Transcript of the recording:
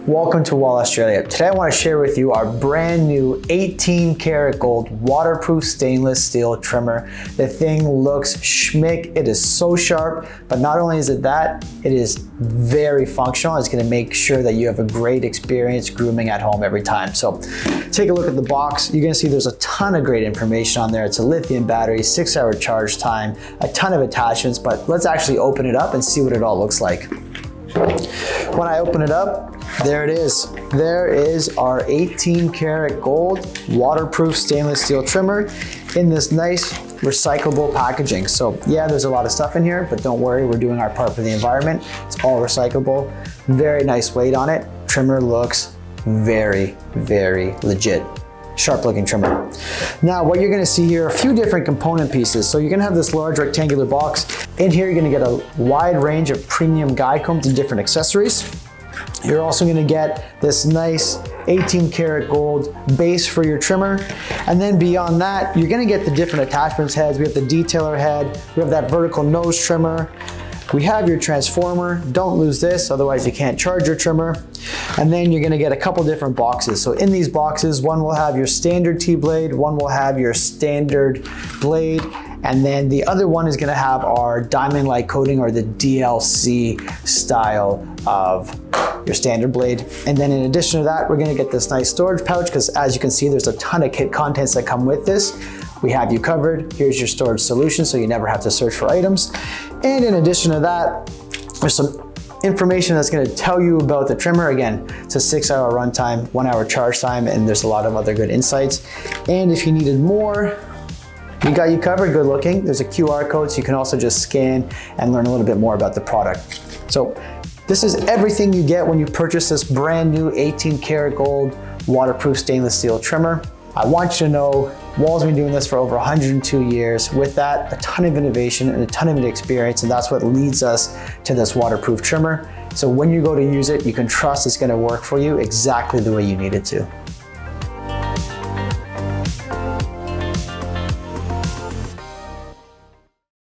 Welcome to Wahl, Australia. Today I want to share with you our brand new 18 karat gold waterproof stainless steel trimmer. The thing looks schmick. It is so sharp, but not only is it that, it is very functional. It's going to make sure that you have a great experience grooming at home every time. So take a look at the box. You're going to see there's a ton of great information on there. It's a lithium battery, 6-hour charge time, a ton of attachments, but let's actually open it up and see what it all looks like. When I open it up, there it is. There is our 18 karat gold waterproof stainless steel trimmer in this nice recyclable packaging. So yeah, there's a lot of stuff in here, but don't worry, we're doing our part for the environment. It's all recyclable. Very nice weight on it. Trimmer looks very, very legit. Sharp looking trimmer. Now what you're gonna see here are a few different component pieces. So you're gonna have this large rectangular box. In here you're gonna get a wide range of premium guide combs and different accessories. You're also gonna get this nice 18 karat gold base for your trimmer. And then beyond that, you're gonna get the different attachments heads. We have the detailer head, we have that vertical nose trimmer. We have your transformer. Don't lose this, otherwise you can't charge your trimmer. And then you're gonna get a couple different boxes. So in these boxes, one will have your standard T-blade, one will have your standard blade, and then the other one is gonna have our diamond-like coating or the DLC style of your standard blade. And then in addition to that, we're gonna get this nice storage pouch because as you can see, there's a ton of kit contents that come with this. We have you covered. Here's your storage solution so you never have to search for items. And in addition to that, there's some information that's gonna tell you about the trimmer. Again, it's a 6-hour runtime, 1-hour charge time, and there's a lot of other good insights. And if you needed more, we got you covered, good looking. There's a QR code, so you can also just scan and learn a little bit more about the product. So this is everything you get when you purchase this brand new 18 karat gold waterproof stainless steel trimmer. I want you to know Wahl's been doing this for over 102 years. With that, a ton of innovation and a ton of experience, and that's what leads us to this waterproof trimmer. So when you go to use it, you can trust it's gonna work for you exactly the way you need it to.